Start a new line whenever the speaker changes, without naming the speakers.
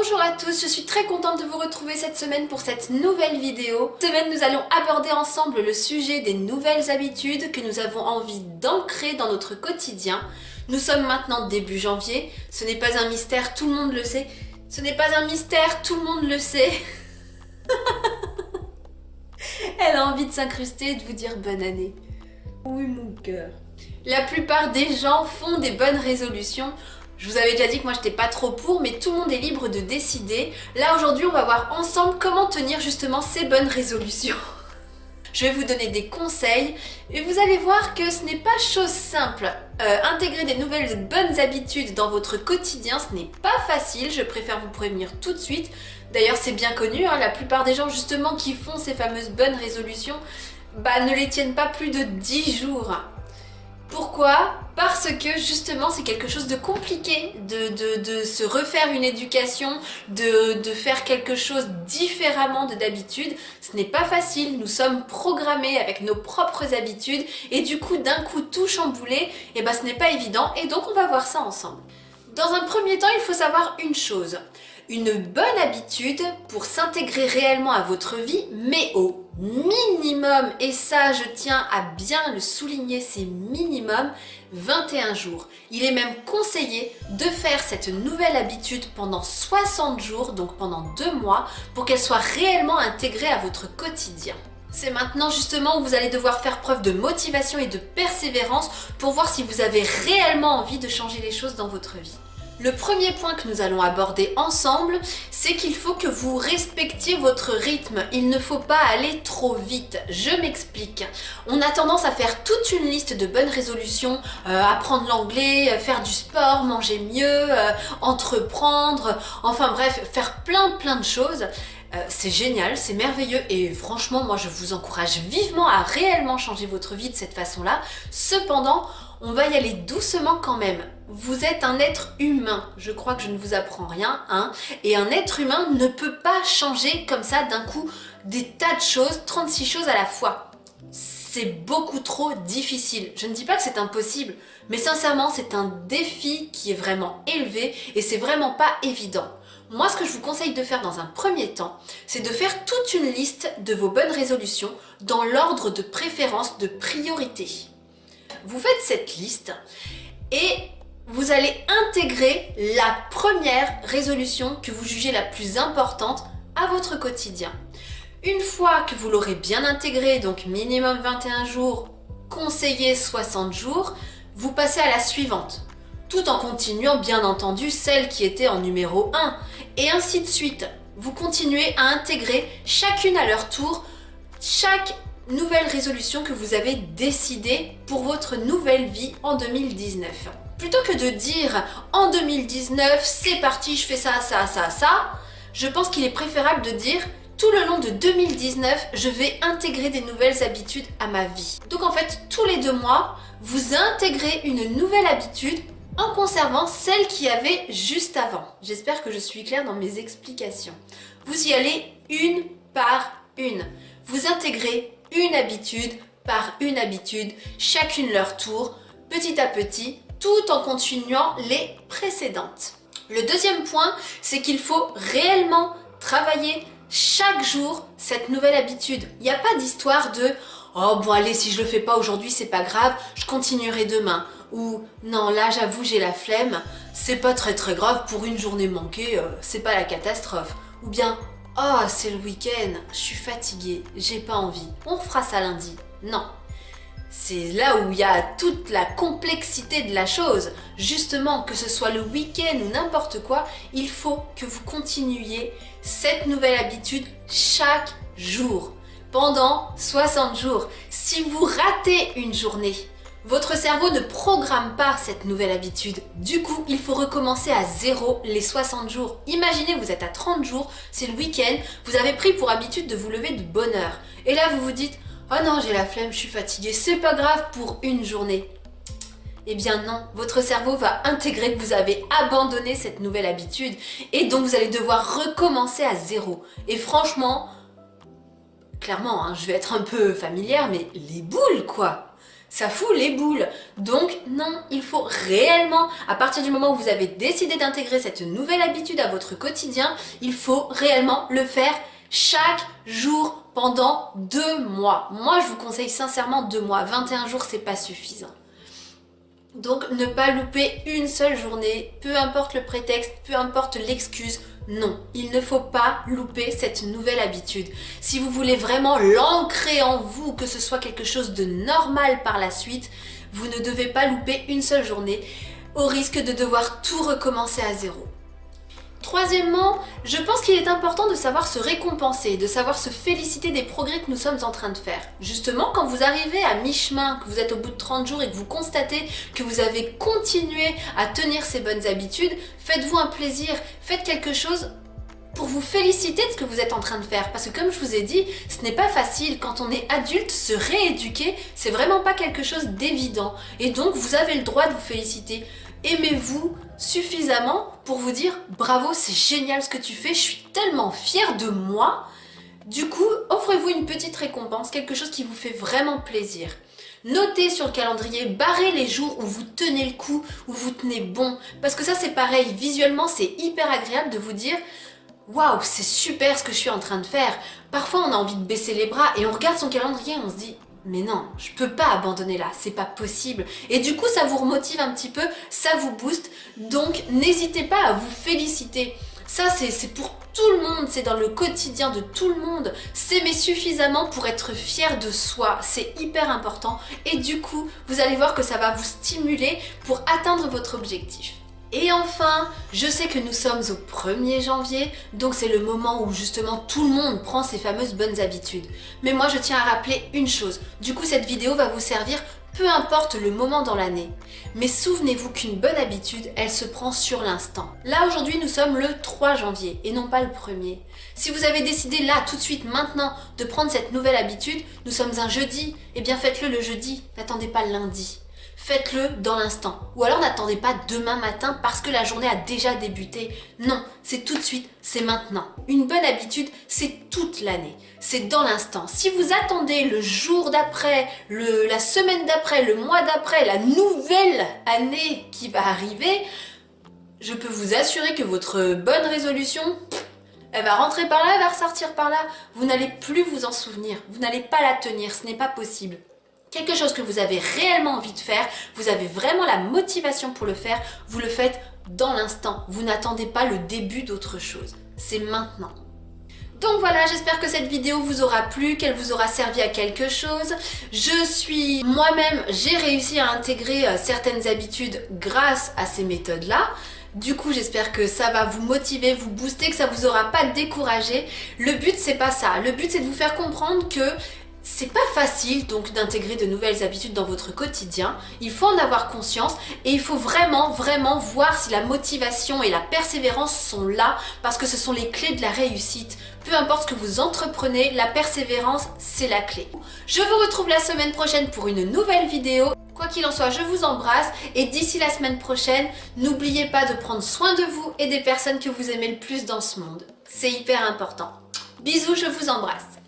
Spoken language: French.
Bonjour à tous, je suis très contente de vous retrouver cette semaine pour cette nouvelle vidéo. Cette semaine, nous allons aborder ensemble le sujet des nouvelles habitudes que nous avons envie d'ancrer dans notre quotidien. Nous sommes maintenant début janvier, ce n'est pas un mystère, tout le monde le sait. Ce n'est pas un mystère, tout le monde le sait. Elle a envie de s'incruster et de vous dire bonne année. Oui, mon cœur. La plupart des gens font des bonnes résolutions. Je vous avais déjà dit que moi j'étais pas trop pour, mais tout le monde est libre de décider. Là aujourd'hui on va voir ensemble comment tenir justement ces bonnes résolutions. Je vais vous donner des conseils et vous allez voir que ce n'est pas chose simple. Intégrer des nouvelles bonnes habitudes dans votre quotidien, ce n'est pas facile, je préfère vous prévenir tout de suite. D'ailleurs c'est bien connu, hein, la plupart des gens justement qui font ces fameuses bonnes résolutions, ne les tiennent pas plus de 10 jours. Pourquoi? Parce que justement c'est quelque chose de compliqué de se refaire une éducation, de faire quelque chose différemment de d'habitude. Ce n'est pas facile, nous sommes programmés avec nos propres habitudes et du coup d'un coup tout chambouler, ce n'est pas évident et donc on va voir ça ensemble. Dans un premier temps, il faut savoir une chose. Une bonne habitude pour s'intégrer réellement à votre vie, mais au minimum, et ça je tiens à bien le souligner, c'est minimum 21 jours. Il est même conseillé de faire cette nouvelle habitude pendant 60 jours, donc pendant 2 mois, pour qu'elle soit réellement intégrée à votre quotidien. C'est maintenant justement où vous allez devoir faire preuve de motivation et de persévérance pour voir si vous avez réellement envie de changer les choses dans votre vie. Le premier point que nous allons aborder ensemble, c'est qu'il faut que vous respectiez votre rythme. Il ne faut pas aller trop vite. Je m'explique. On a tendance à faire toute une liste de bonnes résolutions, apprendre l'anglais, faire du sport, manger mieux, entreprendre, enfin bref, faire plein de choses. C'est génial, c'est merveilleux et franchement, moi je vous encourage vivement à réellement changer votre vie de cette façon-là. Cependant, on va y aller doucement quand même. Vous êtes un être humain, je crois que je ne vous apprends rien, hein. Et un être humain ne peut pas changer comme ça d'un coup des tas de choses, 36 choses à la fois. C'est beaucoup trop difficile. Je ne dis pas que c'est impossible, mais sincèrement, c'est un défi qui est vraiment élevé et c'est vraiment pas évident. Moi, ce que je vous conseille de faire dans un premier temps, c'est de faire toute une liste de vos bonnes résolutions dans l'ordre de préférence, de priorité. Vous faites cette liste et vous allez intégrer la première résolution que vous jugez la plus importante à votre quotidien. Une fois que vous l'aurez bien intégrée, donc minimum 21 jours, conseillé 60 jours, vous passez à la suivante. Tout en continuant bien entendu celle qui était en numéro 1 et ainsi de suite. Vous continuez à intégrer chacune à leur tour chaque nouvelle résolution que vous avez décidée pour votre nouvelle vie en 2019. Plutôt que de dire en 2019 c'est parti, je fais ça, je pense qu'il est préférable de dire tout le long de 2019 je vais intégrer des nouvelles habitudes à ma vie. Donc en fait tous les 2 mois vous intégrez une nouvelle habitude en conservant celle qu'il y avait juste avant. J'espère que je suis claire dans mes explications. Vous y allez une par une. Vous intégrez une habitude par une habitude, chacune leur tour, petit à petit, tout en continuant les précédentes. Le deuxième point, c'est qu'il faut réellement travailler chaque jour cette nouvelle habitude. Il n'y a pas d'histoire de « Oh bon allez, si je le fais pas aujourd'hui, c'est pas grave, je continuerai demain » ou « Non, là j'avoue j'ai la flemme, c'est pas très grave, pour une journée manquée, c'est pas la catastrophe » ou bien « Oh, c'est le week-end, je suis fatiguée, j'ai pas envie, on fera ça lundi ». Non. C'est là où il y a toute la complexité de la chose. Justement, que ce soit le week-end ou n'importe quoi, il faut que vous continuiez cette nouvelle habitude chaque jour, pendant 60 jours. Si vous ratez une journée, votre cerveau ne programme pas cette nouvelle habitude. Du coup, il faut recommencer à 0 les 60 jours. Imaginez, vous êtes à 30 jours, c'est le week-end, vous avez pris pour habitude de vous lever de bonne heure. Et là, vous vous dites « Oh non, j'ai la flemme, je suis fatiguée, c'est pas grave pour une journée. » Eh bien non, votre cerveau va intégrer que vous avez abandonné cette nouvelle habitude et donc vous allez devoir recommencer à 0. Et franchement, clairement, hein, je vais être un peu familière, mais les boules quoi! Ça fout les boules. Donc non, il faut réellement, à partir du moment où vous avez décidé d'intégrer cette nouvelle habitude à votre quotidien, il faut réellement le faire chaque jour pendant 2 mois. Moi, je vous conseille sincèrement 2 mois. 21 jours, c'est pas suffisant. Donc ne pas louper une seule journée, peu importe le prétexte, peu importe l'excuse. Non, il ne faut pas louper cette nouvelle habitude. Si vous voulez vraiment l'ancrer en vous, que ce soit quelque chose de normal par la suite, vous ne devez pas louper une seule journée au risque de devoir tout recommencer à zéro. Troisièmement, je pense qu'il est important de savoir se récompenser, de savoir se féliciter des progrès que nous sommes en train de faire. Justement, quand vous arrivez à mi-chemin, que vous êtes au bout de 30 jours et que vous constatez que vous avez continué à tenir ces bonnes habitudes, faites-vous un plaisir, faites quelque chose pour vous féliciter de ce que vous êtes en train de faire. Parce que comme je vous ai dit, ce n'est pas facile. Quand on est adulte, se rééduquer, c'est vraiment pas quelque chose d'évident. Et donc, vous avez le droit de vous féliciter. Aimez-vous suffisamment pour vous dire bravo, c'est génial ce que tu fais, je suis tellement fière de moi. Du coup, offrez-vous une petite récompense, quelque chose qui vous fait vraiment plaisir. Notez sur le calendrier, barrez les jours où vous tenez le coup, où vous tenez bon. Parce que ça c'est pareil, visuellement c'est hyper agréable de vous dire waouh, c'est super ce que je suis en train de faire. Parfois on a envie de baisser les bras et on regarde son calendrier et on se dit mais non, je peux pas abandonner là, c'est pas possible. Et du coup, ça vous remotive un petit peu, ça vous booste. Donc, n'hésitez pas à vous féliciter. Ça, c'est pour tout le monde, c'est dans le quotidien de tout le monde. S'aimer suffisamment pour être fier de soi, c'est hyper important. Et du coup, vous allez voir que ça va vous stimuler pour atteindre votre objectif. Et enfin, je sais que nous sommes au 1er janvier, donc c'est le moment où justement tout le monde prend ses fameuses bonnes habitudes. Mais moi je tiens à rappeler une chose, du coup cette vidéo va vous servir peu importe le moment dans l'année. Mais souvenez-vous qu'une bonne habitude, elle se prend sur l'instant. Là aujourd'hui nous sommes le 3 janvier et non pas le 1er. Si vous avez décidé là tout de suite maintenant de prendre cette nouvelle habitude, nous sommes un jeudi, eh bien faites-le le jeudi, n'attendez pas le lundi. Faites-le dans l'instant. Ou alors n'attendez pas demain matin parce que la journée a déjà débuté. Non, c'est tout de suite, c'est maintenant. Une bonne habitude, c'est toute l'année. C'est dans l'instant. Si vous attendez le jour d'après, la semaine d'après, le mois d'après, la nouvelle année qui va arriver, je peux vous assurer que votre bonne résolution, elle va rentrer par là, elle va ressortir par là. Vous n'allez plus vous en souvenir. Vous n'allez pas la tenir, ce n'est pas possible. Quelque chose que vous avez réellement envie de faire, vous avez vraiment la motivation pour le faire, vous le faites dans l'instant. Vous n'attendez pas le début d'autre chose. C'est maintenant. Donc voilà, j'espère que cette vidéo vous aura plu, qu'elle vous aura servi à quelque chose. Moi-même, j'ai réussi à intégrer certaines habitudes grâce à ces méthodes-là. Du coup, j'espère que ça va vous motiver, vous booster, que ça vous aura pas découragé. Le but, c'est pas ça. Le but, c'est de vous faire comprendre que c'est pas facile donc d'intégrer de nouvelles habitudes dans votre quotidien, il faut en avoir conscience et il faut vraiment voir si la motivation et la persévérance sont là parce que ce sont les clés de la réussite. Peu importe ce que vous entreprenez, la persévérance c'est la clé. Je vous retrouve la semaine prochaine pour une nouvelle vidéo. Quoi qu'il en soit, je vous embrasse et d'ici la semaine prochaine, n'oubliez pas de prendre soin de vous et des personnes que vous aimez le plus dans ce monde. C'est hyper important. Bisous, je vous embrasse.